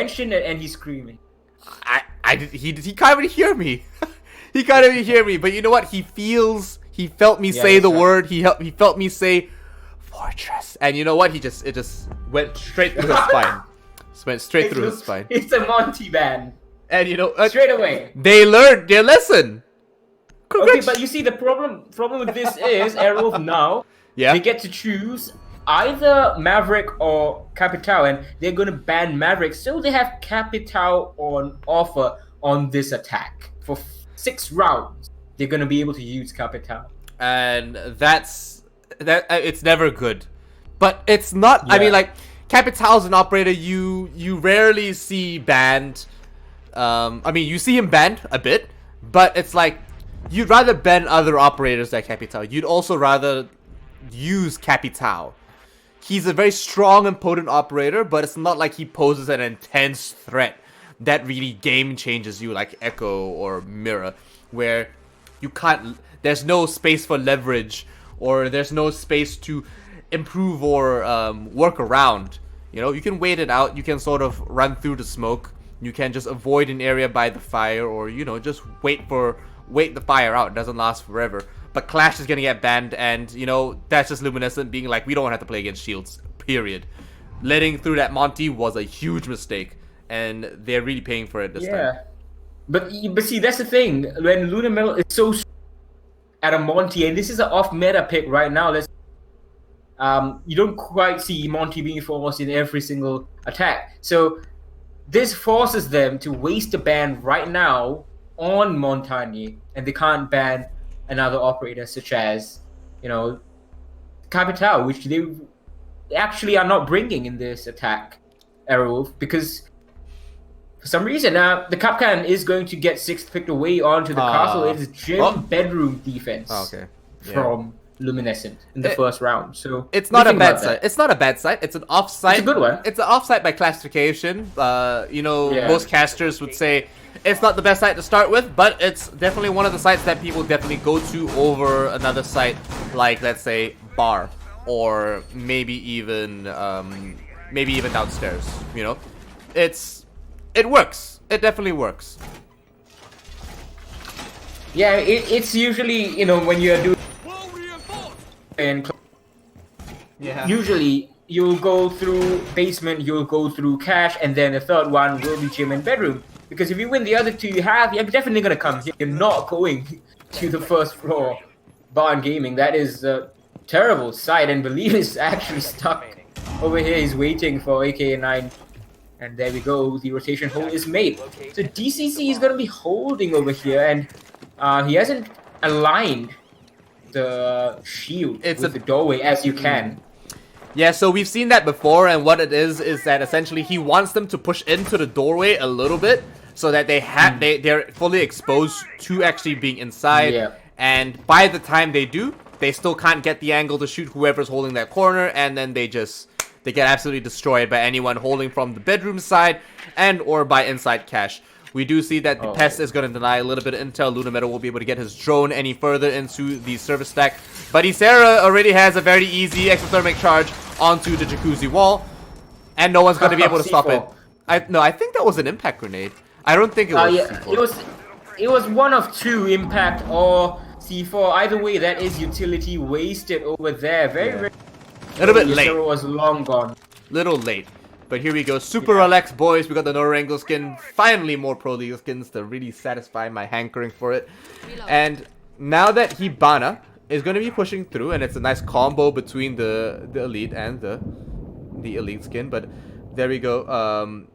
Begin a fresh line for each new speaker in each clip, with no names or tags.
mentioned it and he's screaming.
He can't really hear me. He can't really hear me. But you know what? He felt me say the word. He felt me say fortress. And you know what? It just went straight through his spine. Just went straight through his spine.
It's a Monty band.
And you know,
straight away.
They learned their lesson.
Okay, but you see the problem with this is Aerowolf now.
Yeah.
They get to choose either Maverick or Capital, and they're going to ban Maverick, so they have Capital on offer on this attack. For 6 rounds, they're going to be able to use Capital.
And it's never good. But it's not, I mean, like, Capital's an operator you rarely see banned. I mean, you see him banned a bit, but it's like, you'd rather ban other operators than Capital. You'd also rather use Capital. He's a very strong and potent operator, but it's not like he poses an intense threat that really game changes you like Echo or Mirror, where you can't, there's no space for leverage, or there's no space to improve or work around. You know, you can wait it out, you can sort of run through the smoke, you can just avoid an area by the fire, or, you know, just wait the fire out. It doesn't last forever. But Clash is gonna get banned, and, you know, that's just Luminescent being like, we don't have to play against shields, period. Letting through that Monty was a huge mistake, and they're really paying for it this time.
But see, that's the thing. When Lunar Metal is so at a Monty, and this is an off-meta pick right now, you don't quite see Monty being forced in every single attack. So this forces them to waste a ban right now on Montagne, and they can't ban another operator such as, you know, Capital, which they actually are not bringing in this attack, Aerowolf, because for some reason the Capcan is going to get 6th picked away onto the castle. It is gym bedroom defense from Luminescent in the first round. So
it's not a bad site. It's not a bad site. It's an off site.
It's a good one.
It's an off site by classification. You know, most casters would say it's not the best site to start with, but it's definitely one of the sites that people definitely go to over another site, like, let's say, Bar, or maybe even downstairs. You know, it works. It definitely works.
Yeah, it's usually, you know, when you're doing and usually you'll go through basement, you'll go through cash, and then the third one will be gym and bedroom. Because if you win the other two you have, you're definitely gonna come here. You're not going to the first floor Barn Gaming. That is a terrible sight, and Believe is actually stuck over here. He's waiting for AK9. And there we go, the rotation hold is made. So DCC is gonna be holding over here, and he hasn't aligned the shield with the doorway as you can.
Yeah, so we've seen that before, and what it is that essentially he wants them to push into the doorway a little bit so that they're fully exposed to actually being inside. And by the time they do, they still can't get the angle to shoot whoever's holding that corner, and then they get absolutely destroyed by anyone holding from the bedroom side and or by inside cash. We do see that the Pest is going to deny a little bit of intel. Lunar Metal will be able to get his drone any further into the service stack. But Isera already has a very easy exothermic charge onto the jacuzzi wall. And no one's going to be able to stop it. I think that was an impact grenade. I don't think it was
It was one of 2, impact or C4. Either way, that is utility wasted over there. Very
a little bit late.
Isera was long gone.
Little late. But here we go, super relaxed, boys. We got the Norangle skin. Finally, more Pro League skins to really satisfy my hankering for it. And now that Hibana is going to be pushing through, and it's a nice combo between the Elite and the Elite skin. But there we go.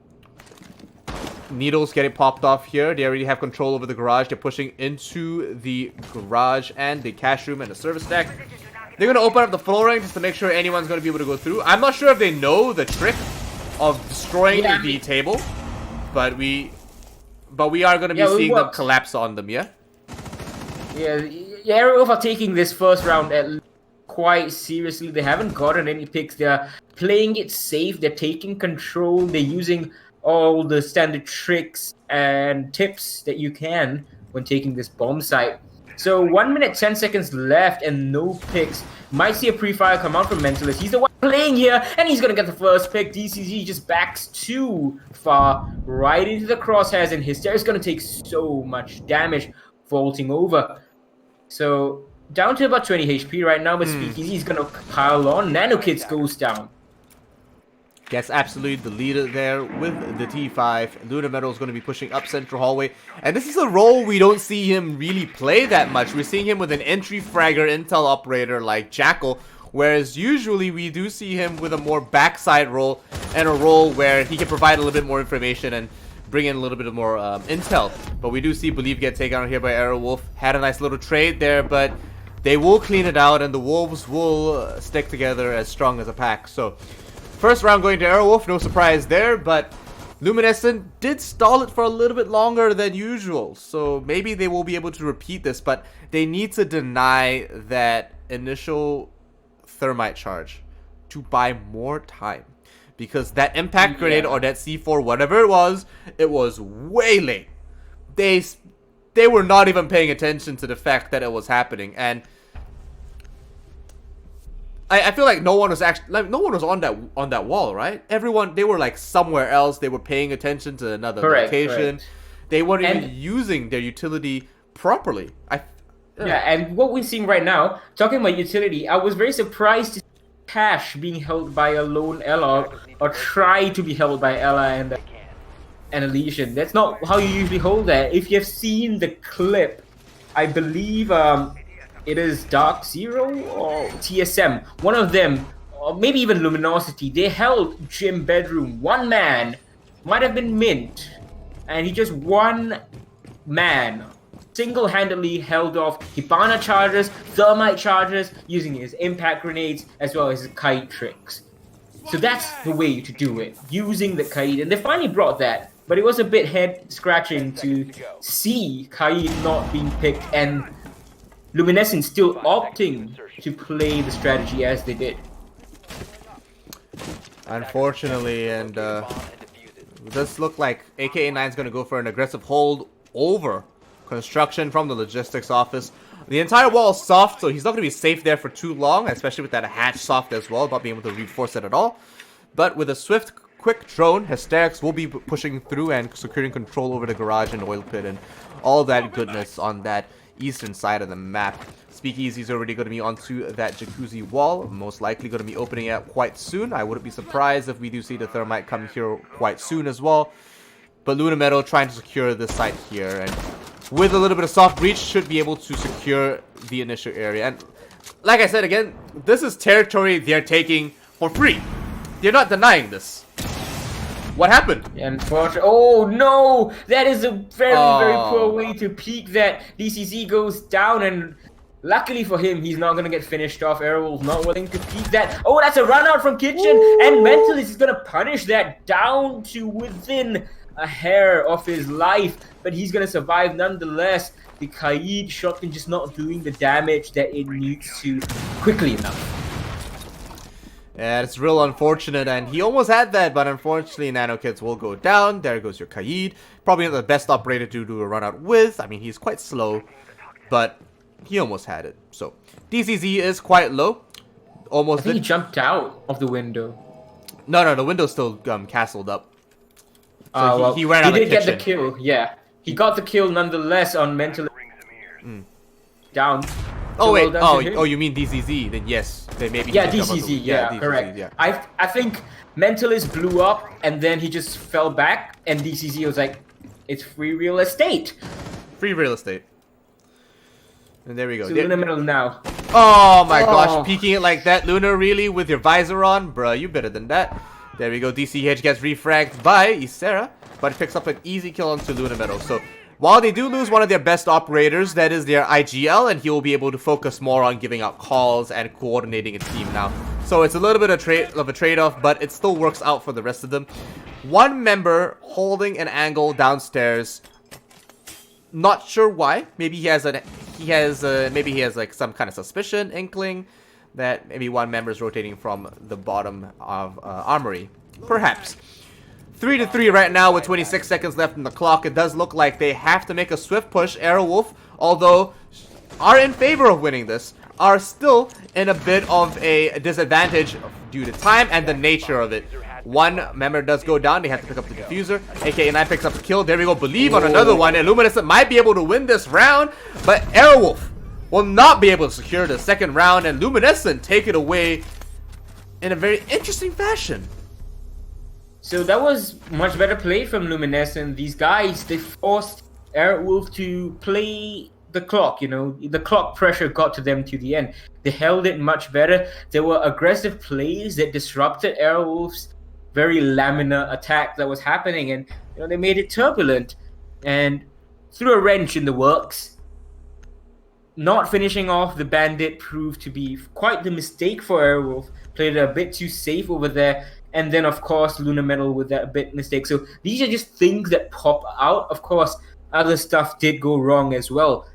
Needles getting popped off here. They already have control over the garage. They're pushing into the garage and the cash room and the service stack. They're going to open up the flooring just to make sure anyone's going to be able to go through. I'm not sure if they know the trick of destroying the table, but we are going to be seeing them collapse on them, Yeah,
Aerowolf are taking this first round quite seriously. They haven't gotten any picks. They're playing it safe. They're taking control. They're using all the standard tricks and tips that you can when taking this bomb site. So 1 minute 10 seconds left and no picks. Might see a pre-fire come out from Mentalist. He's the one playing here, and he's gonna get the first pick. DCZ just backs too far right into the crosshairs, and Hysteria is gonna take so much damage vaulting over. So down to about 20 HP right now, but Speakeasy is gonna pile on. NanoKids goes down.
Gets absolutely deleted there with the T5. Luna Metal is going to be pushing up Central Hallway. And this is a role we don't see him really play that much. We're seeing him with an entry fragger intel operator like Jackal. Whereas usually we do see him with a more backside role and a role where he can provide a little bit more information and bring in a little bit more intel. But we do see Believe get taken out here by Aerowolf. Had a nice little trade there, but they will clean it out and the Wolves will stick together as strong as a pack. So first round going to Aerowolf, no surprise there, but Luminescent did stall it for a little bit longer than usual. So maybe they will be able to repeat this, but they need to deny that initial thermite charge to buy more time. Because that impact grenade or that C4, whatever it was way late. They were not even paying attention to the fact that it was happening, and I feel like no one was actually on that wall, right? Everyone, they were like somewhere else. They were paying attention to another location. Correct. They weren't even using their utility properly.
Yeah, and what we're seeing right now, talking about utility, I was very surprised to see Cash being held by a lone Ella or try to be held by Ella and Elysian. That's not how you usually hold that. If you've seen the clip, I believe it is Dark Zero or TSM. One of them, or maybe even Luminosity, they held Gym Bedroom. One man, might have been Mint, and he just one man single-handedly held off Hibana charges, Thermite charges, using his impact grenades as well as his kite tricks. So that's the way to do it, using the kite, and they finally brought that. But it was a bit head-scratching to see Kaid not being picked and Luminescent still opting to play the strategy as they did.
Unfortunately, and this look like AKA9 is going to go for an aggressive hold over construction from the logistics office. The entire wall is soft, so he's not going to be safe there for too long, especially with that hatch soft as well, not being able to reinforce it at all. But with a swift, quick drone, Hysterics will be pushing through and securing control over the garage and oil pit and all that goodness on that eastern side of the map. Speakeasy is already going to be onto that jacuzzi wall, most likely going to be opening it quite soon. I wouldn't be surprised if we do see the thermite come here quite soon as well. But Luna Metal trying to secure this site here, and with a little bit of soft breach should be able to secure the initial area. And like I said again, this is territory they're taking for free. They're not denying this. What happened?
Unfortunately, oh no! That is a very, very poor way to peek that. DCZ goes down, and luckily for him, he's not going to get finished off. Aerowolf not willing to peek that. Oh, that's a run out from Kitchen, and Mentalist is going to punish that down to within a hair of his life, but he's going to survive nonetheless. The Kaid shotgun just not doing the damage that it needs to quickly enough.
Yeah, it's real unfortunate, and he almost had that, but unfortunately NanoKids will go down. There goes your Kaid. Probably not the best operator to do a run out with. I mean, he's quite slow, but he almost had it. So, DCZ is quite low. Almost.
I think he jumped out of the window.
No, the window's still castled up. So
well,
he ran out of the kitchen.
He did get the kill, yeah. He got the kill nonetheless on Mental. Down.
Oh wait, oh you mean DCZ? Then yes, then maybe.
Yeah, DCZ. Yeah, correct. Yeah. I think Mentalist blew up and then he just fell back, and DCZ was like, "It's free real estate."
Free real estate. And there we go.
So Luna Metal now.
Oh my gosh, peeking it like that, Luna, really, with your visor on, bruh, you better than that. There we go. DCH gets refragged by Isera, but picks up an easy kill onto Luna Metal. So while they do lose one of their best operators, that is their IGL, and he will be able to focus more on giving out calls and coordinating a team now. So it's a little bit of a trade-off, but it still works out for the rest of them. One member holding an angle downstairs. Not sure why. Maybe he has like some kind of suspicion, inkling that maybe one member is rotating from the bottom of Armory. Perhaps. 3-3 right now with 26 seconds left in the clock. It does look like they have to make a swift push. Aerowolf, although are in favor of winning this are still in a bit of a disadvantage due to time and the nature of it. One member does go down. They have to pick up the diffuser. AK9 picks up the kill. There we go. Believe on another one. And Luminescent might be able to win this round, but Aerowolf will not be able to secure the second round, and Luminescent take it away in a very interesting fashion.
So that was much better play from Luminescent. These guys, they forced Aerowolf to play the clock, you know. The clock pressure got to them to the end. They held it much better. There were aggressive plays that disrupted Aerowolf's very laminar attack that was happening, and you know, they made it turbulent and threw a wrench in the works. Not finishing off the bandit proved to be quite the mistake for Aerowolf. Played it a bit too safe over there. And then, of course, Lunar Metal with that bit mistake. So these are just things that pop out. Of course, other stuff did go wrong as well.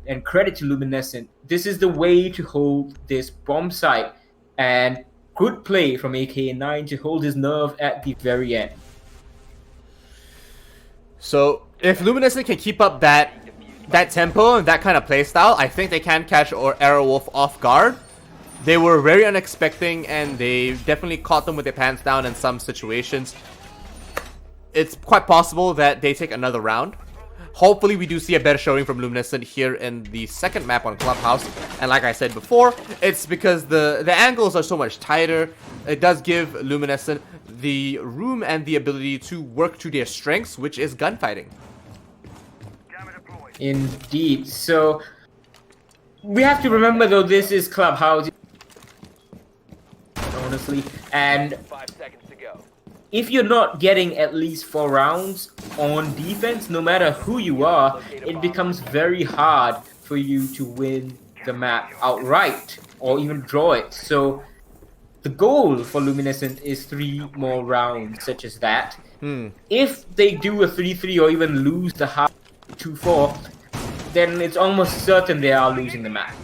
And credit to Luminescent. This is the way to hold this bomb site. And good play from AK9 to hold his nerve at the very end.
So if Luminescent can keep up that tempo and that kind of playstyle, I think they can catch Aerowolf off guard. They were very unexpected, and they definitely caught them with their pants down in some situations. It's quite possible that they take another round. Hopefully we do see a better showing from Luminescent here in the second map on Clubhouse. And like I said before, it's because the angles are so much tighter. It does give Luminescent the room and the ability to work to their strengths, which is gunfighting.
Indeed. So we have to remember, though, this is Clubhouse, honestly, and
5 seconds to go.
if you're not getting at least 4 rounds on defense, no matter who you are, it becomes very hard for you to win the map outright or even draw it. So the goal for Luminescent is 3 more rounds such as that. If they do a 3-3 or even lose the half 2-4, then it's almost certain they are losing the map.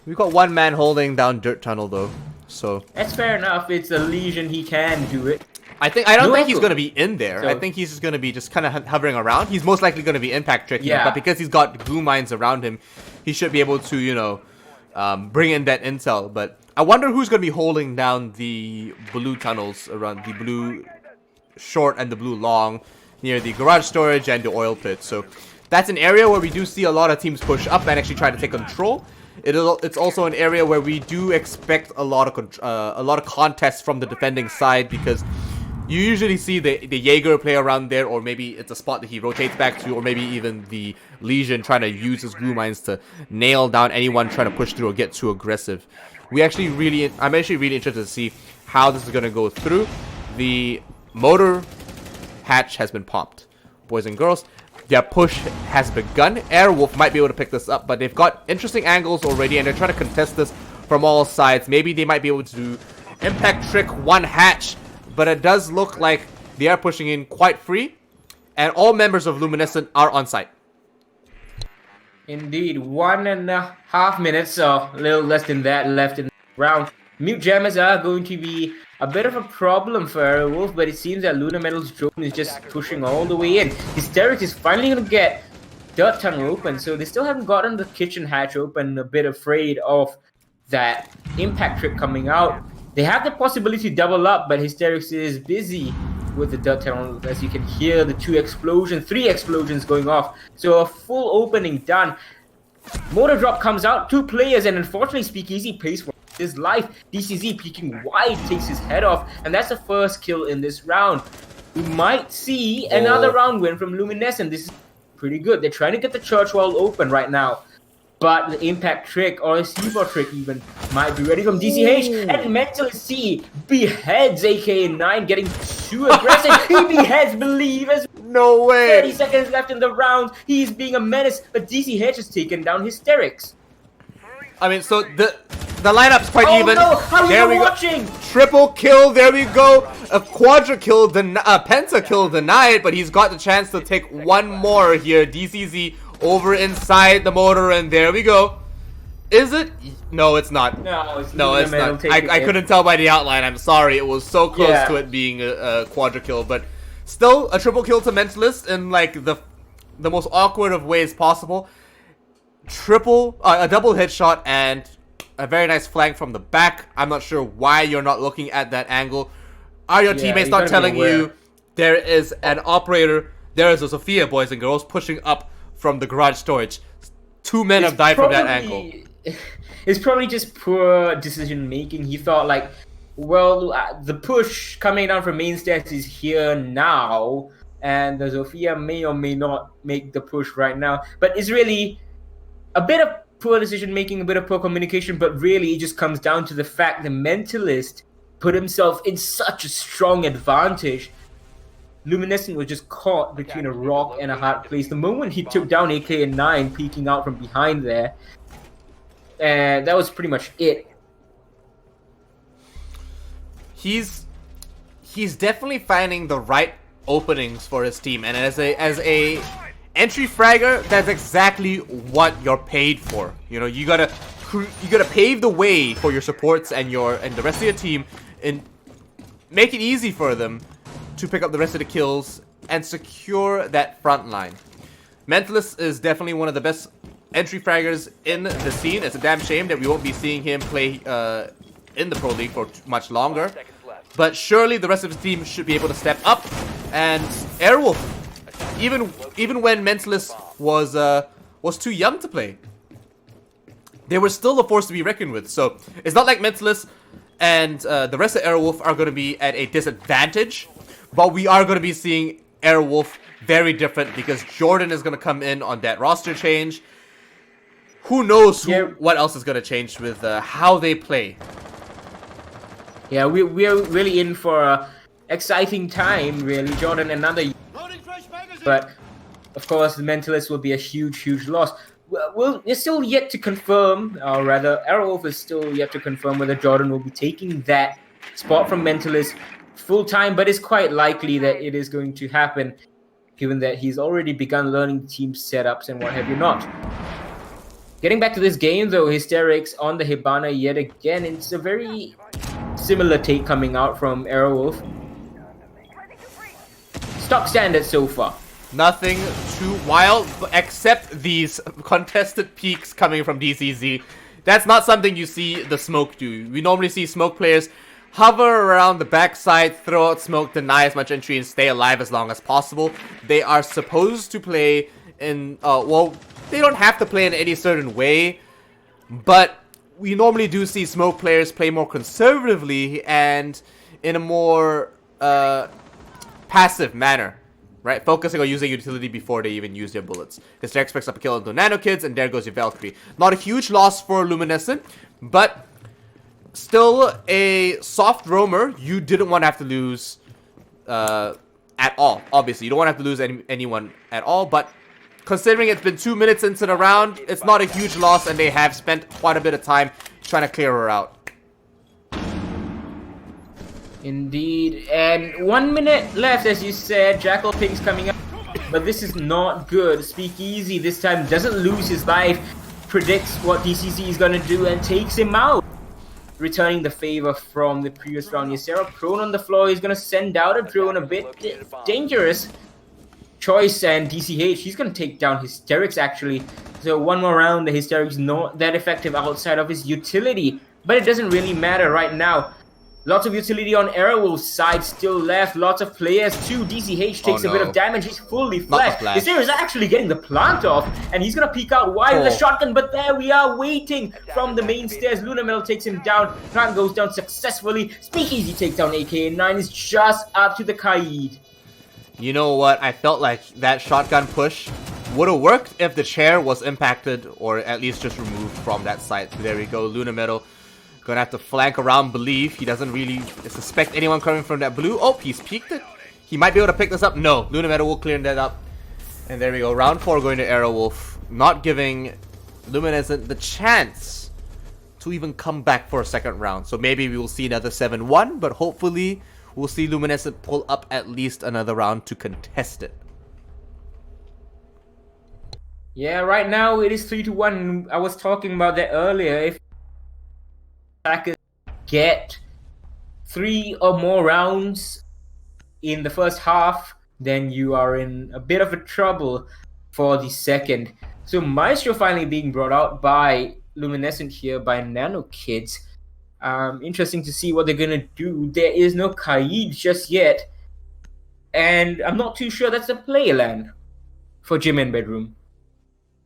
We've got one man holding down Dirt Tunnel though, so
That's fair enough. It's a Legion, he can do it.
I don't
No
think he's
echo.
gonna be in there.
So-
I think he's just gonna be just kind of hovering around. He's most likely gonna be impact tricking,
Yeah.
but because he's got glue mines around him, he should be able to, you know, bring in that intel. But I wonder who's gonna be holding down the blue tunnels around the blue short and the blue long near the garage storage and the oil pit. So that's an area where we do see a lot of teams push up and actually try to take control. It's also an area where we do expect a lot of contests from the defending side, because you usually see the Jaeger play around there, or maybe it's a spot that he rotates back to, or maybe even the Legion trying to use his glue mines to nail down anyone trying to push through or get too aggressive. I'm actually really interested to see how this is going to go through. The motor hatch has been popped, boys and girls. Their push has begun. Aerowolf might be able to pick this up, but they've got interesting angles already, and they're trying to contest this from all sides. Maybe they might be able to impact trick one hatch, but it does look like they are pushing in quite free, and all members of Luminescent are on site.
Indeed, 1.5 minutes, or a little less than that, left in the round. Mute jammers are going to be a bit of a problem for Aerowolf, but it seems that Lunar Metal's drone is just pushing all the way in. Hysterics is finally going to get Dirt Tunnel open, so they still haven't gotten the kitchen hatch open, a bit afraid of that impact trick coming out. They have the possibility to double up, but Hysterics is busy with the Dirt Tunnel, as you can hear the 3 explosions going off. So a full opening done. Motor drop comes out, 2 players, and unfortunately Speakeasy pays for his life. DCZ peeking wide takes his head off, and that's the first kill in this round. We might see another round win from Luminescent. This is pretty good. They're trying to get the church wall open right now, but the impact trick or a C4 trick even might be ready from DCH. And Mental C beheads AK9, getting too aggressive. He beheads Believe as
No way!
30 seconds left in the round. He's being a menace, but DCH has taken down Hysterics.
I mean, so the lineup's quite
Oh
even.
no, how are
There
you
we go.
watching?
Triple kill, there we go. A quadra kill, penta kill denied, but he's got the chance to take one more here. DCZ over inside the motor, and there we go. Is it? No, it's not.
No, it's
No, it's
Lunar
not.
Metal
I couldn't tell by the outline. I'm sorry. It was so close
Yeah.
to it being a quadra kill, but still a triple kill to Mentalist in like the most awkward of ways possible. a double headshot and a very nice flank from the back. I'm not sure why you're not looking at that angle. Are your teammates not telling you there is an operator, there is a Sophia, boys and girls, pushing up from the garage storage? 2 men have died from that angle.
It's probably just poor decision making. He thought like, well, the push coming down from main stairs is here now, and the Sophia may or may not make the push right now. But it's really a bit of poor decision making, a bit of poor communication, but really it just comes down to the fact the Mentalist put himself in such a strong advantage. Luminescent was just caught between a rock and a hard place. The moment he took down AK9, peeking out from behind there, and that was pretty much it.
He's definitely finding the right openings for his team, and as a entry fragger, that's exactly what you're paid for. You know, you gotta pave the way for your supports and the rest of your team, and make it easy for them to pick up the rest of the kills and secure that front line. Mentalist is definitely one of the best entry fraggers in the scene. It's a damn shame that we won't be seeing him play in the Pro League for much longer. But surely the rest of the team should be able to step up. And Aerowolf, even when Mentalist was too young to play, they were still a force to be reckoned with. So it's not like Mentalist and the rest of Aerowolf are going to be at a disadvantage. But we are going to be seeing Aerowolf very different because Jordan is going to come in on that roster change. Who knows what else is going to change with how they play.
Yeah, we're really in for an exciting time, really. Jordan, another... But, of course, the Mentalist will be a huge loss. It's still yet to confirm, or rather, Aerowolf is still yet to confirm whether Jordan will be taking that spot from Mentalist full-time, but it's quite likely that it is going to happen, given that he's already begun learning team setups and what have you not. Getting back to this game, though, Hysterics on the Hibana yet again. It's a very similar take coming out from Aerowolf. Stock standard so far.
Nothing too wild, except these contested peaks coming from DCZ. That's not something you see the Smoke do. We normally see Smoke players hover around the backside, throw out smoke, deny as much entry, and stay alive as long as possible. They are supposed to play in, well, they don't have to play in any certain way, but we normally do see smoke players play more conservatively and in a more passive manner, right? Focusing on using utility before they even use their bullets. Hysterix picks up a kill into Nano Kids, and there goes your Valkyrie. Not a huge loss for Luminescent, but still a soft roamer you didn't want to have to lose at all. Obviously, you don't want to have to lose anyone at all, but considering it's been 2 minutes into the round, it's not a huge loss, and they have spent quite a bit of time trying to clear her out.
Indeed, and 1 minute left, as you said. Jackal Pink's coming up, but this is not good. Speakeasy this time doesn't lose his life, predicts what DCC is going to do, and takes him out. Returning the favor from the previous round. Ysera prone on the floor. He's going to send out a drone, a bit dangerous choice, and DCH, he's going to take down Hysterics actually. So one more round, the Hysterics not that effective outside of his utility, but it doesn't really matter right now. Lots of utility on Aerowolf's side still left. Lots of players too. DCH takes a bit of damage. He's fully flashed. Ysera is actually getting the plant off, and he's going to peek out wide with a shotgun, but there we are waiting from the main stairs. Lunar Metal takes him down. Plant goes down successfully. Speakeasy takes down AK9. Is just up to the Kaid.
You know what? I felt like that shotgun push would have worked if the chair was impacted or at least just removed from that site. There we go. Lunar Metal gonna have to flank around, believe. He doesn't really suspect anyone coming from that blue. Oh, he's peeked it. He might be able to pick this up. No, Lunar Metal will clear that up. And there we go. Round 4 going to Aerowolf. Not giving Luminescent the chance to even come back for a second round. So maybe we will see another 7-1, but hopefully we'll see Luminescent pull up at least another round to contest it.
Yeah, right now it is 3-1. I was talking about that earlier. If attackers get 3 or more rounds in the first half, then you are in a bit of a trouble. for the second. So Maestro finally being brought out by Luminescent here by Nano Kids. Interesting to see what they're gonna do. There is no Kaid just yet, and I'm not too sure that's a player land for Gym and Bedroom.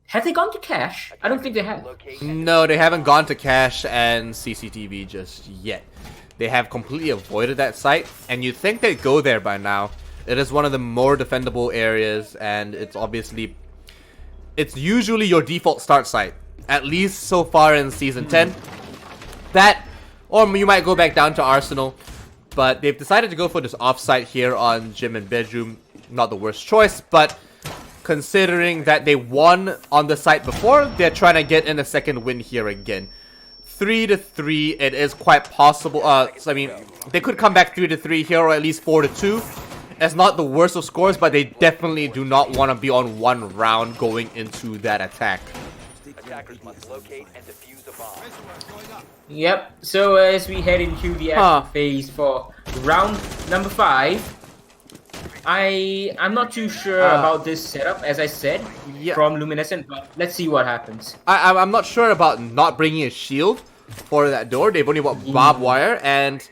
Have they gone to cash? I don't think they have.
No, they haven't gone to cash and CCTV just yet. They have completely avoided that site, and you'd think they'd go there by now. It is one of the more defendable areas, and it's usually your default start site, at least so far in Season 10. That, or you might go back down to Arsenal, but they've decided to go for this offsite here on Gym and Bedroom. Not the worst choice, but considering that they won on the site before, they're trying to get in a second win here again. 3-3, it is quite possible. So I mean, they could come back 3-3 here, or at least 4-2. It's not the worst of scores, but they definitely do not want to be on one round going into that attack.
Attackers must locate and defuse a bomb.
Yep, so as we head into the action phase for round number 5, I'm not too sure about this setup, as I said, from Luminescent, but let's see what happens.
I'm not sure about not bringing a shield for that door. They've only got barbed wire, and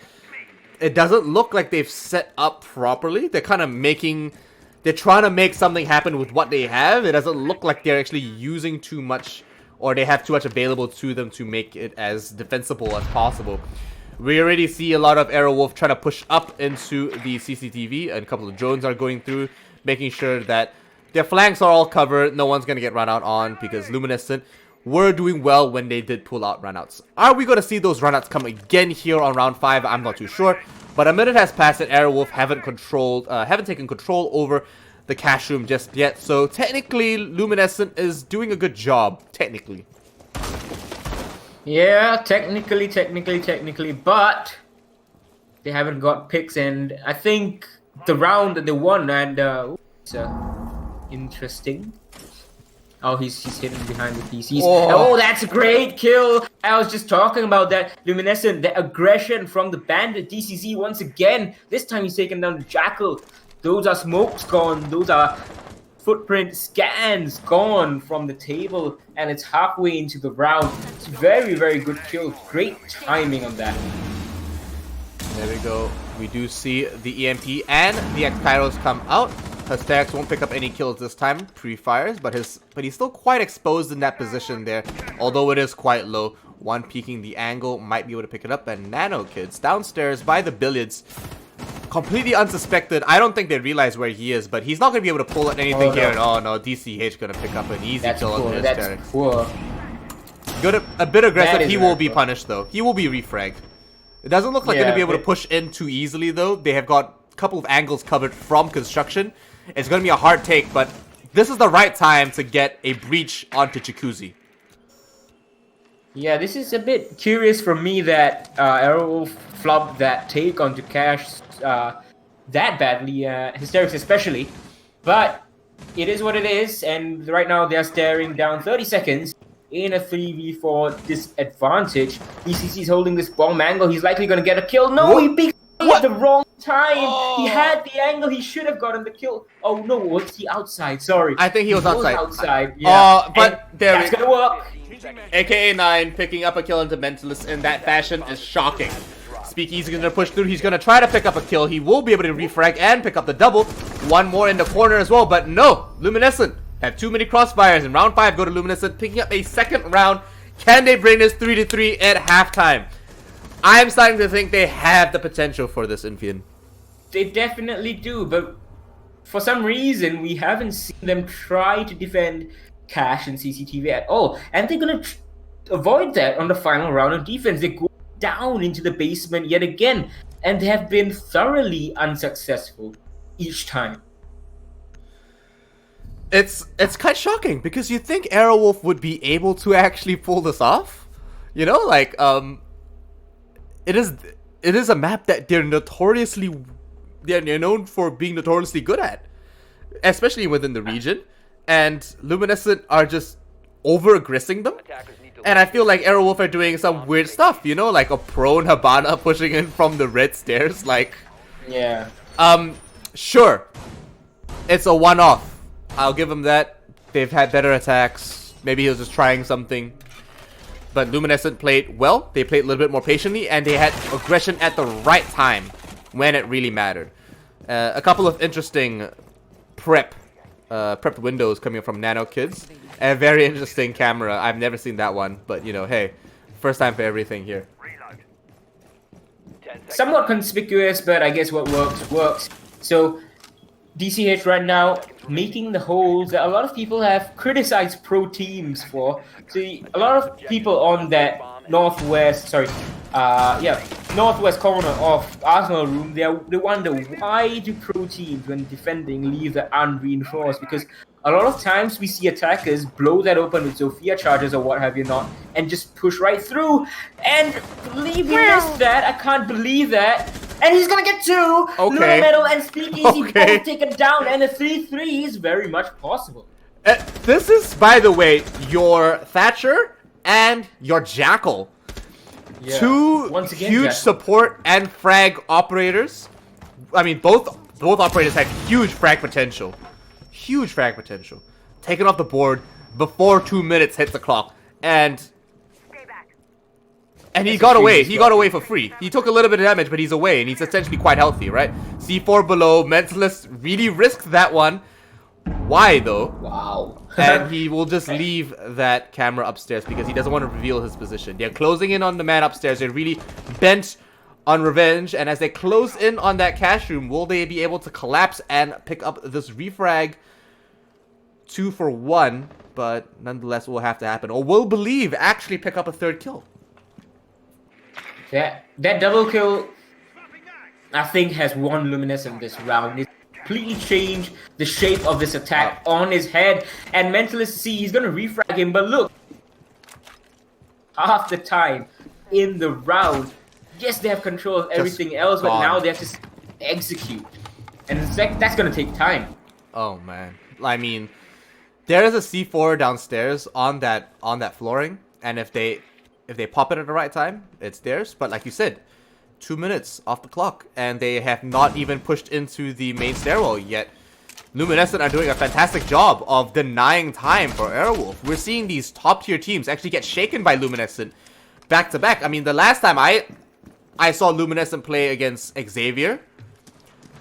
it doesn't look like they've set up properly. They're kind of they're trying to make something happen with what they have. It doesn't look like they're actually using too much, or they have too much available to them to make it as defensible as possible. We already see a lot of Aerowolf trying to push up into the CCTV, and a couple of drones are going through, making sure that their flanks are all covered. No one's going to get run out on, because Luminescent were doing well when they did pull out runouts. Are we going to see those runouts come again here on round 5? I'm not too sure. But a minute has passed and Aerowolf haven't taken control over the cash room just yet. So technically, Luminescent is doing a good job. Technically.
Yeah, technically, but they haven't got picks, and I think the round that they won, and it's interesting. Oh, he's hidden behind the PCs. Oh, that's a great kill. I was just talking about that. Luminescent, the aggression from the Bandit DCZ once again. This time he's taken down the Jackal. Those are smokes gone. Those are footprint scans gone from the table, and it's halfway into the round. It's very, very good kill. Great timing on that.
There we go. We do see the EMP and the X-Pyros come out. Hesterex won't pick up any kills this time, pre-fires, but he's still quite exposed in that position there, although it is quite low. One peeking the angle, might be able to pick it up, and Nano Kids downstairs by the billiards. Completely unsuspected. I don't think they realize where he is, but he's not going to be able to pull at anything here. Oh no, DCH going to pick up an easy kill on Hesterex.
That's poor.
Good, a bit aggressive. He will be punished though. He will be refragged. It doesn't look like they're going to be able to push in too easily though. They have got a couple of angles covered from construction. It's going to be a hard take, but this is the right time to get a breach onto Jacuzzi.
Yeah, this is a bit curious for me that Aerowolf flopped that take onto Cash that badly, Hysterics especially. But it is what it is, and right now they're staring down 30 seconds in a 3v4 disadvantage. ECC's holding this bomb angle. He's likely going to get a kill. No, he peeked at the wrong time. He had the angle. He should have gotten the kill. Oh no, was he outside? Sorry.
I think he was outside.
Yeah.
But there
that's going to work.
AKA 9 picking up a kill into Mentalist in that fashion is shocking. Speakeasy going to push through. He's going to try to pick up a kill. He will be able to refrag and pick up the double. One more in the corner as well, but no. Luminescent have too many crossfires. In round 5, go to Luminescent, picking up a second round. Can they bring this 3-3 at halftime? I'm starting to think they have the potential for this, Infian.
They definitely do, but for some reason, we haven't seen them try to defend Cash and CCTV at all. And they're going to avoid that on the final round of defense. They go down into the basement yet again, and they have been thoroughly unsuccessful each time.
It's quite shocking, because you think Aerowolf would be able to actually pull this off. You know, like, it is a map that they're known for being notoriously good at, especially within the region. And Luminescent are just over-aggressing them. And I feel like Aerowolf are doing some weird stuff, you know, like a prone Habana pushing in from the red stairs, like...
Yeah.
Sure. It's a one-off. I'll give them that. they've had better attacks. Maybe he was just trying something. But Luminescent played well. They played a little bit more patiently, and they had aggression at the right time when it really mattered. A couple of interesting prepped windows coming from Nano Kids. And a very interesting camera. I've never seen that one, but you know, hey, first time for everything here.
Somewhat conspicuous, but I guess what works. So DCH right now making the holes that a lot of people have criticized pro teams for. See, a lot of people on that northwest corner of Arsenal room, they wonder, why do pro teams when defending leave the unreinforced? Because a lot of times we see attackers blow that open with Zofia charges or what have you not, and just push right through. And believe he missed that. I can't believe that. And he's gonna get two.
Okay.
Metal and Speakeasy both taken down, and a 3-3 is very much possible.
This is, by the way, your Thatcher and your Jackal.
Yeah.
Two
Once again,
huge support and frag operators. I mean, both operators had huge frag potential. Huge frag potential. Taken off the board before 2 minutes hit the clock. And he got away. He got away for free. He took a little bit of damage, but he's away, and he's essentially quite healthy, right? C4 below. Mentalist really risked that one. Why, though?
Wow.
And he will just leave that camera upstairs because he doesn't want to reveal his position. They're closing in on the man upstairs. They're really bent on revenge. And as they close in on that cash room, will they be able to collapse and pick up this refrag? 2 for 1, but nonetheless will have to happen. Or will Believe actually pick up a third kill?
That double kill, I think, has won Luminescent this round. It's completely changed the shape of this attack on his head. And Mentalist, see, he's going to refrag him, but look, half the time in the round, yes, they have control of everything else, but now they have to execute. And that's going to take time.
Oh, man. I mean, there is a C4 downstairs on that flooring, and if they pop it at the right time, it's theirs. But like you said, 2 minutes off the clock, and they have not even pushed into the main stairwell yet. Luminescent are doing a fantastic job of denying time for Aerowolf. We're seeing these top-tier teams actually get shaken by Luminescent back-to-back. I mean, the last time I saw Luminescent play against Xavier,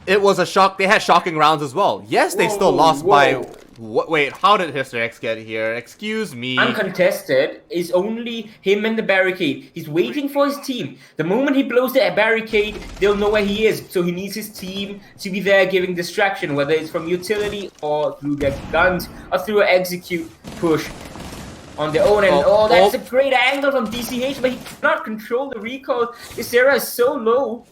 it was a shock. They had shocking rounds as well. Yes, they still lost by... Wait, how did Mr. X get here? Excuse me.
Uncontested is only him and the barricade. He's waiting for his team. The moment he blows the barricade, they'll know where he is. So he needs his team to be there giving distraction, whether it's from utility or through their guns or through an execute push on their own. And that's a great angle from DCH, but he cannot control the recoil. This area is so low.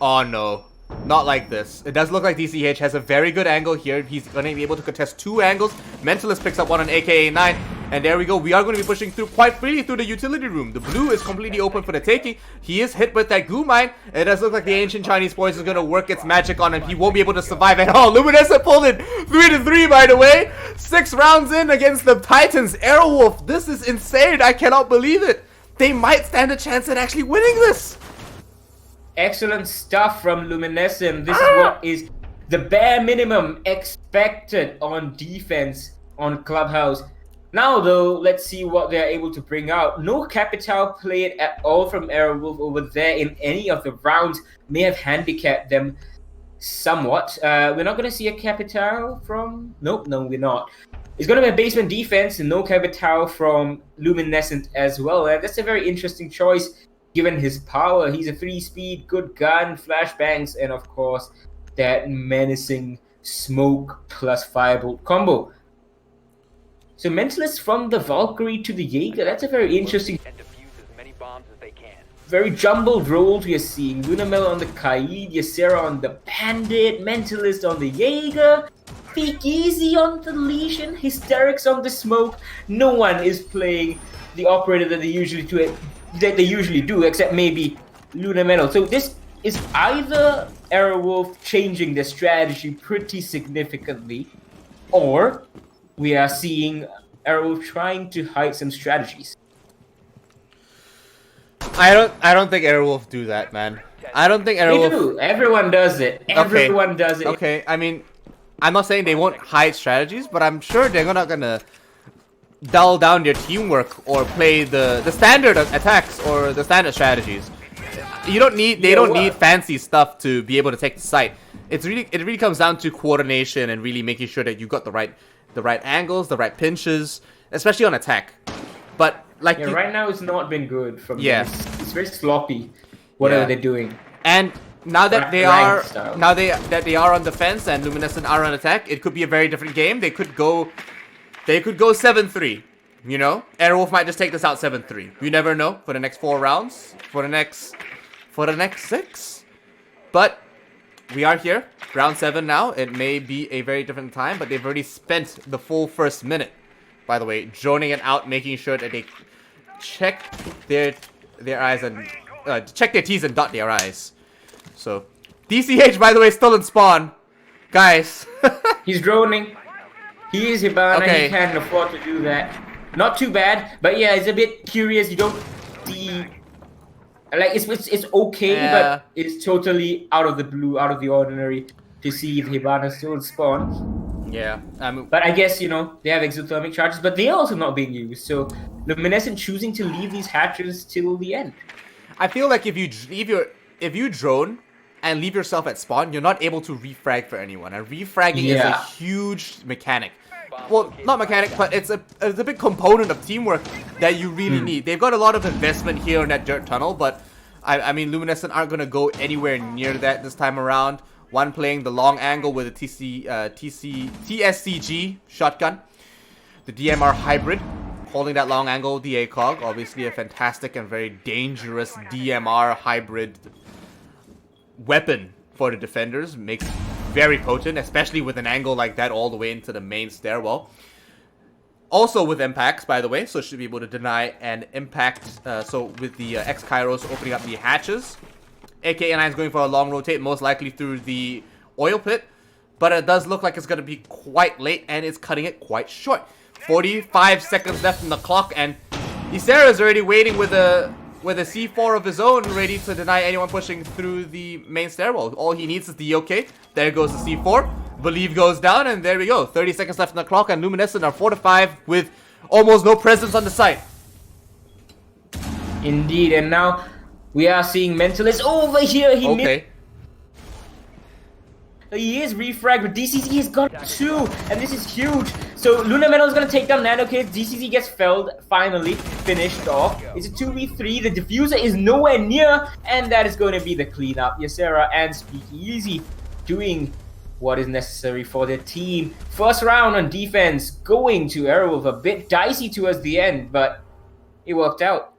Oh no. Not like this. It does look like DCH has a very good angle here. He's going to be able to contest 2 angles. Mentalist picks up one on AKA-9. And there we go. We are going to be pushing through quite freely through the utility room. The blue is completely open for the taking. He is hit with that goo mine. It does look like the ancient Chinese poison is going to work its magic on him. He won't be able to survive at all. Luminescent pulled it 3-3, by the way. 6 rounds in against the Titans. Aerowolf, this is insane. I cannot believe it. They might stand a chance at actually winning this.
Excellent stuff from Luminescent. This is what is the bare minimum expected on defense on Clubhouse. Now, though, let's see what they're able to bring out. No Capital played at all from Aerowolf over there in any of the rounds. May have handicapped them somewhat. We're not going to see a Capital from... Nope, no, we're not. It's going to be a basement defense and no Capital from Luminescent as well. And that's a very interesting choice. Given his power, he's a 3-speed, good gun, flashbangs, and of course, that menacing smoke plus firebolt combo. So Mentalist from the Valkyrie to the Jaeger, that's a very interesting...
And defuse as many bombs as they can.
Very jumbled roles we are seeing. Lunamel on the Kaid, Ysera on the Bandit, Mentalist on the Jaeger, Speakeasy on the Legion, Hysterics on the Smoke. No one is playing the operator that they usually do, except maybe Luna Metal. So this is either Aerowolf changing their strategy pretty significantly, or we are seeing Aerowolf trying to hide some strategies.
I don't think Aerowolf do that, man. I don't think Aerowolf...
They do. Everyone does it. Everyone does it.
Okay, I mean, I'm not saying they won't hide strategies, but I'm sure they're not gonna dull down their teamwork or play the standard attacks or the standard strategies. They don't need fancy stuff to be able to take the site. It really comes down to coordination and really making sure that you got the right angles, the right pinches, especially on attack. But like
right now it's not been good from
yeah.
It's very sloppy. Whatever they're doing.
And now that they are on defense and Luminescent are on attack, it could be a very different game. They could go 7-3. You know, Aerowolf might just take this out 7-3. You never know for the next 4 rounds, for the next 6. But we are here, round 7 now. It may be a very different time, but they've already spent the full first minute. By the way, droning it out, making sure that they check their eyes and check their T's and dot their I's. So, DCH, by the way, still in spawn. Guys.
He's droning. He is Hibana.
Okay.
He can afford to do that. Not too bad, but yeah, it's a bit curious. You don't see... Like, it's okay, but it's totally out of the blue, out of the ordinary to see if Hibana still in spawn.
Yeah.
But I guess, you know, they have exothermic charges, but they're also not being used. So, Luminescent choosing to leave these hatches till the end.
I feel like if you drone and leave yourself at spawn, you're not able to refrag for anyone. And refragging is a huge mechanic. Well, not mechanic, but it's a big component of teamwork that you really need. They've got a lot of investment here in that dirt tunnel, but I mean, Luminescent aren't gonna go anywhere near that this time around. One playing the long angle with a TSCG shotgun, the DMR hybrid. Holding that long angle, the ACOG, obviously a fantastic and very dangerous DMR hybrid weapon for the defenders. Makes very potent, especially with an angle like that all the way into the main stairwell. Also with impacts, by the way, so should be able to deny an impact. So with the X-Kairos opening up the hatches. AK9 is going for a long rotate, most likely through the oil pit. But it does look like it's going to be quite late, and it's cutting it quite short. 45 seconds left in the clock, and Ysera is already waiting with a C4 of his own, ready to deny anyone pushing through the main stairwell. All he needs is the OK. There goes the C4. Believe goes down, and there we go. 30 seconds left in the clock, and Luminescent are 4-5 with almost no presence on the site.
Indeed, and now we are seeing Mentalist over here. He is refragged, but DCZ has got 2, and this is huge. So Luna Metal is going to take down Nano Kids. DCZ gets felled, finally finished off. It's a 2v3. The diffuser is nowhere near, and that is going to be the cleanup. Ysera and Speakeasy doing what is necessary for their team. First round on defense, going to Aerowolf. A bit dicey towards the end, but it worked out.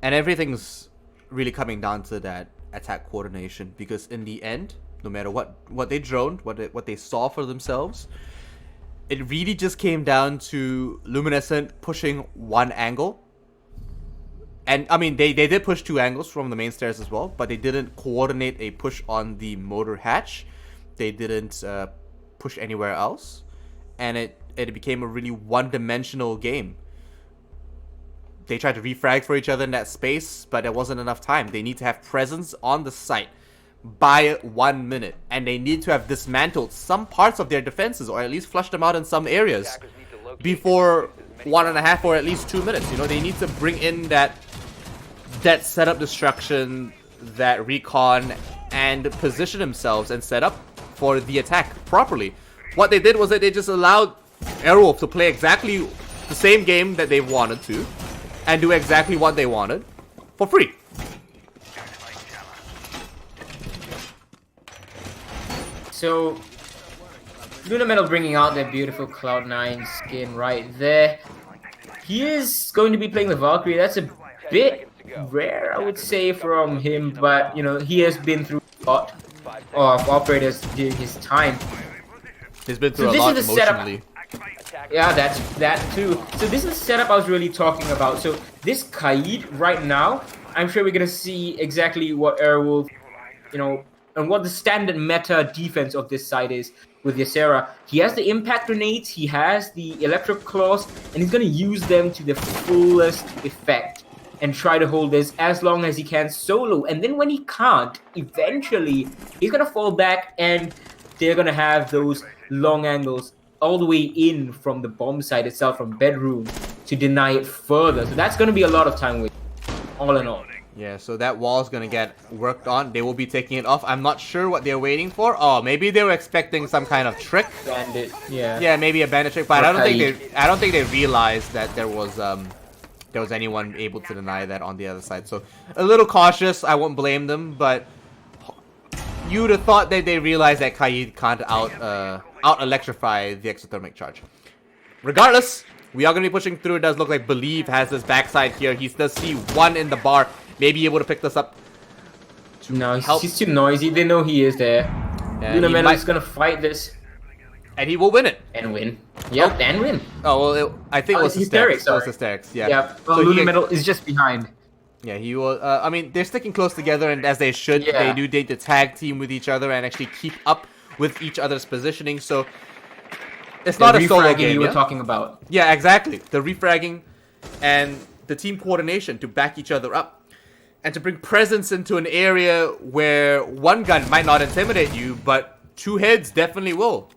And everything's really coming down to that attack coordination, because in the end, no matter what they droned, what they saw for themselves, it really just came down to Luminescent pushing one angle. And I mean, they did push 2 angles from the main stairs as well, but they didn't coordinate a push on the motor hatch. They didn't push anywhere else, and it became a really one-dimensional game. They tried to refrag for each other in that space, but there wasn't enough time. They need to have presence on the site by 1 minute, and they need to have dismantled some parts of their defenses, or at least flushed them out in some areas before 1.5 or at least 2 minutes. You know, they need to bring in that setup destruction, that recon, and position themselves and set up for the attack properly. What they did was that they just allowed Aerowolf to play exactly the same game that they wanted to, and do exactly what they wanted for free.
So, Luna Metal bringing out their beautiful Cloud9 skin right there. He is going to be playing the Valkyrie. That's a bit rare, I would say, from him, but, you know, he has been through a lot of operators during his time.
He's been through a lot emotionally.
Yeah, that too. So this is the setup I was really talking about. So this Kaid right now, I'm sure we're gonna see exactly what Aerowolf, you know, and what the standard meta defense of this side is with Ysera. He has the impact grenades, he has the electric claws, and he's gonna use them to the fullest effect and try to hold this as long as he can solo. And then when he can't, eventually he's gonna fall back and they're gonna have those long angles all the way in from the bomb site itself, from bedroom, to deny it further. So that's gonna be a lot of time waste, all in all.
Yeah, so that wall is gonna get worked on. They will be taking it off. I'm not sure what they're waiting for. Oh, maybe they were expecting some kind of trick.
Bandit, yeah.
Yeah, maybe a bandit trick, but I don't think they realized that there was anyone able to deny that on the other side. So a little cautious. I won't blame them, but you'd have thought that they realized that Kaid can't out electrify the exothermic charge. Regardless, we are gonna be pushing through. It does look like Believe has this backside here. He does see one in the bar. Maybe able to pick this up.
No, he's too noisy. They know he is there. Luminescent is gonna fight this.
And he will win it.
And win. Yep, and win.
Oh, well, I think it was Hysterics. It was Hysterics, yeah.
Yep, so Luminescent is just behind.
Yeah, he will. I mean, they're sticking close together, and as they should, they do need to tag team with each other and actually keep up with each other's positioning, so it's not a solo game.
You were talking about.
Yeah, exactly. The refragging and the team coordination to back each other up. And to bring presence into an area where one gun might not intimidate you, but two heads definitely will.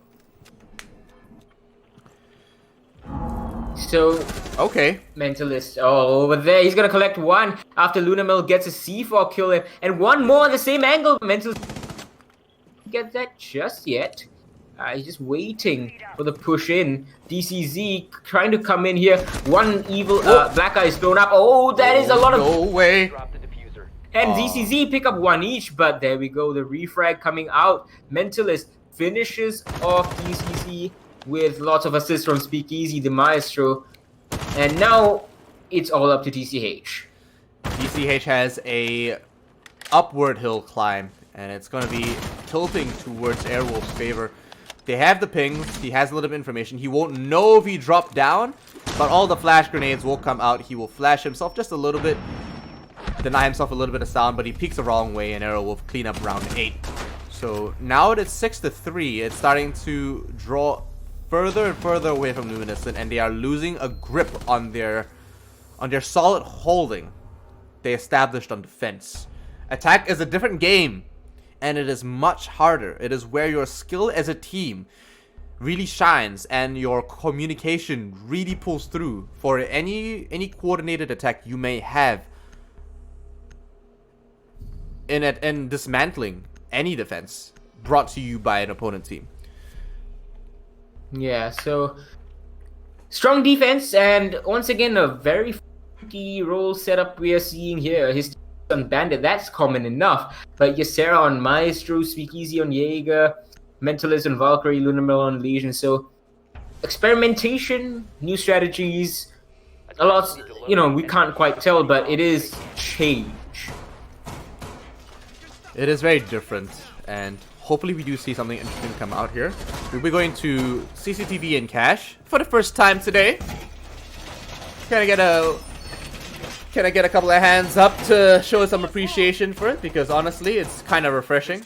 So,
okay.
Mentalist, over there, he's gonna collect one after Lunamel gets a C4 kill in, and one more on the same angle. Mentalist get that just yet. He's just waiting for the push in. DCZ trying to come in here. One evil black eye is thrown up. Oh, that is a lot of.
No way.
And DCZ pick up one each, but there we go. The refrag coming out. Mentalist finishes off DCZ with lots of assists from Speakeasy, the maestro. And now it's all up to DCH.
DCH has a upward hill climb, and it's going to be tilting towards Aerowolf's favor. They have the pings. He has a little bit of information. He won't know if he dropped down, but all the flash grenades will come out. He will flash himself just a little bit, deny himself a little bit of sound, but he peeks the wrong way, and Aerowolf clean up round 8. So now it is 6-3. It's starting to draw further and further away from Luminescent, and they are losing a grip on their solid holding they established on defense. Attack is a different game, and it is much harder. It is where your skill as a team really shines and your communication really pulls through for any coordinated attack you may have in dismantling any defense brought to you by an opponent team.
Yeah, so strong defense, and once again a very funky role setup we are seeing here. His on Bandit, that's common enough, but Ysera on Maestro, Speakeasy on Jaeger, Mentalist on Valkyrie, Lunamel on Legion. So experimentation, new strategies, a lot. We can't quite tell, but it is change.
It is very different, and hopefully we do see something interesting come out here. We'll be going to CCTV and Cash for the first time today. Can I get a couple of hands up to show some appreciation for it? Because honestly, it's kind of refreshing.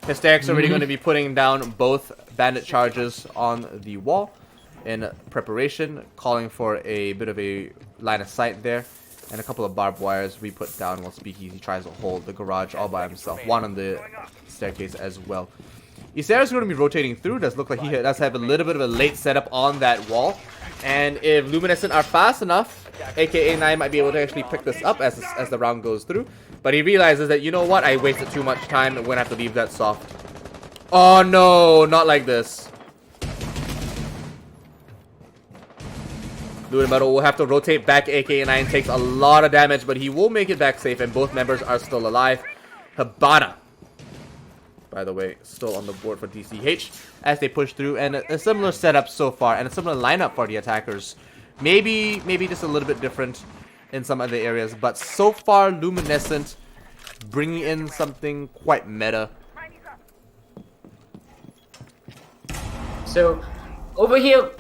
Hysteric's already going to be putting down both bandit charges on the wall in preparation, calling for a bit of a line of sight there. And a couple of barbed wires we put down while Speakeasy tries to hold the garage all by himself. One on the staircase as well. Ysera's going to be rotating through. Does look like he does have a little bit of a late setup on that wall. And if Luminescent are fast enough, aka 9 might be able to actually pick this up as the round goes through. But he realizes that, you know what, I wasted too much time and we're going to have to leave that soft. Oh no, not like this. Lunametal will have to rotate back. AK9 takes a lot of damage, but he will make it back safe, and both members are still alive. Habana, by the way, still on the board for DCH as they push through, and a similar setup so far, and a similar lineup for the attackers. Maybe just a little bit different in some other areas, but so far Luminescent bringing in something quite meta.
So over here,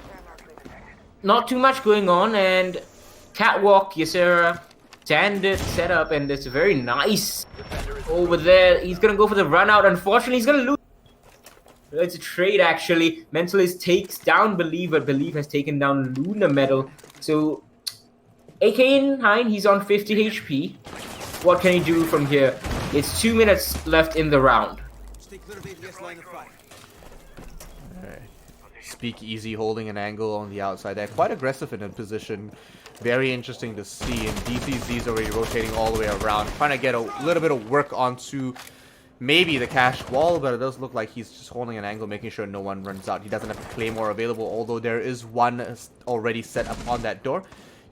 not too much going on, and Catwalk, Ysera, standard setup, and it's very nice over there. He's gonna go for the run out. Unfortunately, he's gonna lose. It's a trade, actually. Mentalist takes down Believe, but Believe has taken down Lunametal. So AK9, he's on 50 HP. What can he do from here? It's 2 minutes left in the round.
Alright. Speakeasy holding an angle on the outside there. Quite aggressive in a position. Very interesting to see. And DCZ's already rotating all the way around. Trying to get a little bit of work onto maybe the cash wall, but it does look like he's just holding an angle, making sure no one runs out. He doesn't have Claymore available, although there is one already set up on that door.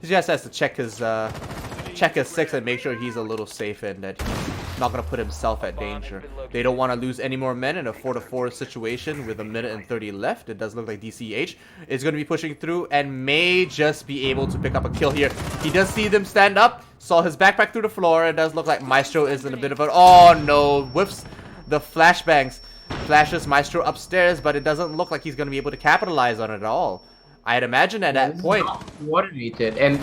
He just has to check his 6 and make sure he's a little safe and that he's not going to put himself at danger. They don't want to lose any more men in a 4-4 situation with 1:30 left. It does look like DCH is going to be pushing through and may just be able to pick up a kill here. He does see them stand up, saw his backpack through the floor. It does look like Maestro is in a bit of a... Oh no, whiffs the flashbangs. Flashes Maestro upstairs, but it doesn't look like he's going to be able to capitalize on it at all. I'd imagine at that point...
Coordinated, and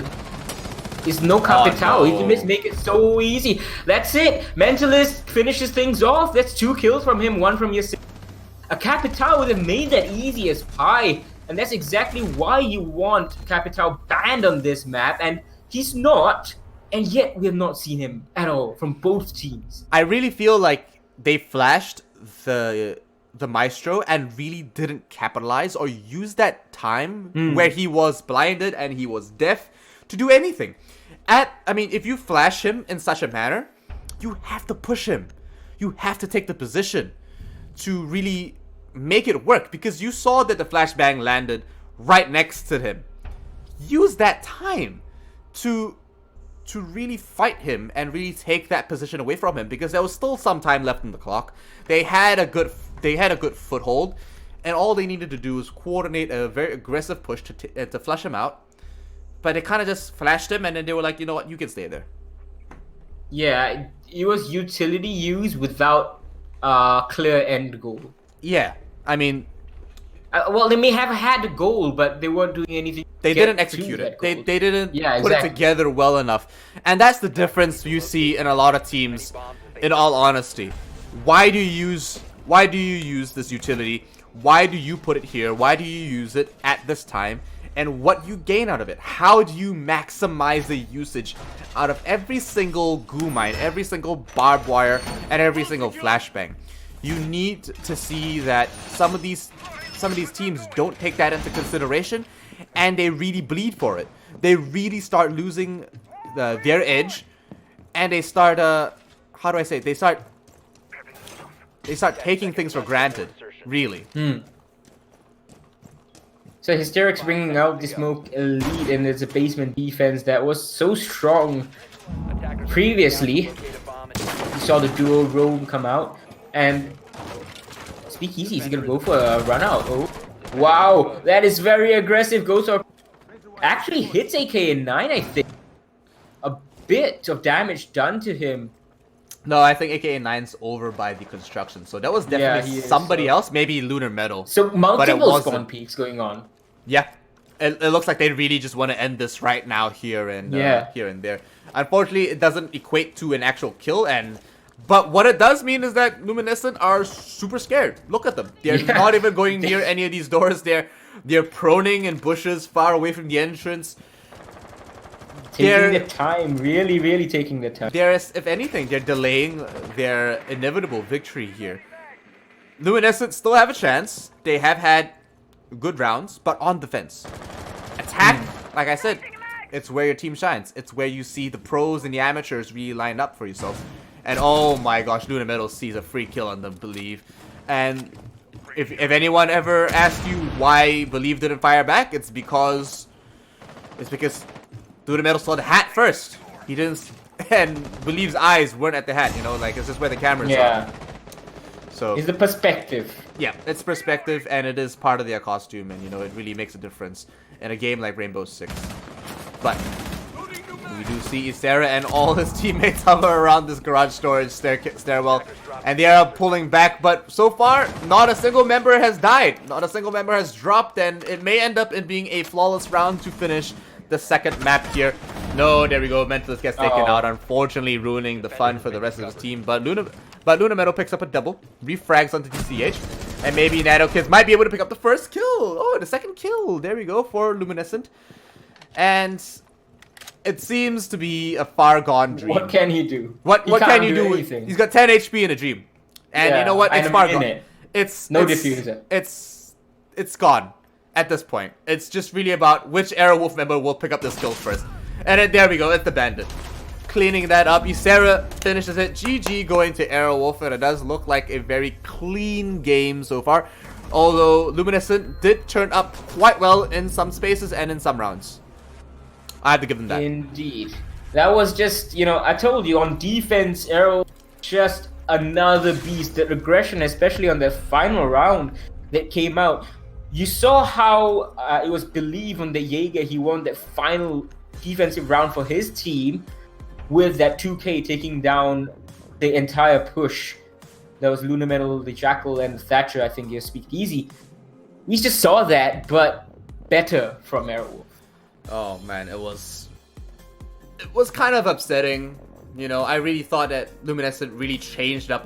it's no Capital. He can just make it so easy. That's it. Mentalist finishes things off. That's 2 kills from him, 1 from your... A Capital would have made that easy as pie. And that's exactly why you want Capital banned on this map. And he's not. And yet we have not seen him at all from both teams.
I really feel like they flashed the Maestro and really didn't capitalize or use that time where he was blinded and he was deaf to do anything. I mean, if you flash him in such a manner, you have to push him. You have to take the position to really make it work, because you saw that the flashbang landed right next to him. Use that time to really fight him and really take that position away from him, because there was still some time left in the clock. They had a good foothold, and all they needed to do was coordinate a very aggressive push to flush him out. But they kind of just flashed him, and then they were like, you know what, you can stay there.
Yeah, it was utility use without clear end goal.
Yeah, I mean...
well, they may have had a goal, but they weren't doing anything.
They didn't execute it. They didn't put it together well enough. And that's the difference you see in a lot of teams, in all honesty. Why do you use this utility? Why do you put it here? Why do you use it at this time? And what you gain out of it? How do you maximize the usage out of every single goo mine, every single barbed wire, and every single flashbang? You need to see that some of these teams don't take that into consideration, and they really bleed for it. They really start losing their edge, and they start how do I say it? They start taking things for granted, really.
So Hysteric's bringing out the smoke elite, and there's a basement defense that was so strong previously. You saw the duo roam come out, and Speakeasy is gonna go for a run out. Oh, wow, that is very aggressive. Goes up, actually hits AK9, I think. A bit of damage done to him.
No, I think AK9's over by the construction, so that was definitely somebody else, maybe Lunar Metal.
So multiple spawn peaks going on.
Yeah, it looks like they really just want to end this right now here and there. Unfortunately, it doesn't equate to an actual kill, but what it does mean is that Luminescent are super scared. Look at them; they're not even going near any of these doors. They're proning in bushes far away from the entrance.
Taking the time, really taking the time.
If anything, they're delaying their inevitable victory here. Luminescent still have a chance. They have had good rounds, but on defense. Attack, like I said, it's where your team shines. It's where you see the pros and the amateurs really line up for yourselves. And oh my gosh, Lunar Metal sees a free kill on them, Believe. And if anyone ever asks you why Believe didn't fire back, it's because Lunar Metal saw the hat first. He didn't, and Believe's eyes weren't at the hat, you know, like it's just where the camera's on. So
it's the perspective. Yeah,
it's perspective, and it is part of their costume, and you know, it really makes a difference in a game like Rainbow6. But we do see Isera and all his teammates hover around this garage storage stairwell, and they are pulling back, but so far, not a single member has died. Not a single member has dropped, and it may end up in being a flawless round to finish the second map here. No, there we go. Mentalist gets taken out, unfortunately ruining the fun for the rest of his team. But Lunar Metal picks up a double, refrags onto DCH, and maybe Nanokids might be able to pick up the first kill. Oh, the second kill. There we go for Luminescent. And it seems to be a far gone dream.
What can he do?
What can you do? He's got 10 HP in a dream. And you know what? It's far gone.
No diffuser.
It's it's gone at this point. It's just really about which Aerowolf member will pick up the skills first. And then there we go, it's the Bandit. Cleaning that up, Ysera finishes it. GG going to Aerowolf, and it does look like a very clean game so far. Although Luminescent did turn up quite well in some spaces and in some rounds. I have to give them that.
Indeed. That was just, you know, I told you, on defense, Arrow just another beast. The aggression, especially on the final round that came out. You saw how it was believed on the Jaeger he won that final defensive round for his team with that 2K taking down the entire push. That was Lunar Metal, the Jackal, and Thatcher, I think, you speak easy. We just saw that, but better from Aerowolf.
Oh man, it was kind of upsetting. You know, I really thought that Luminescent really changed up on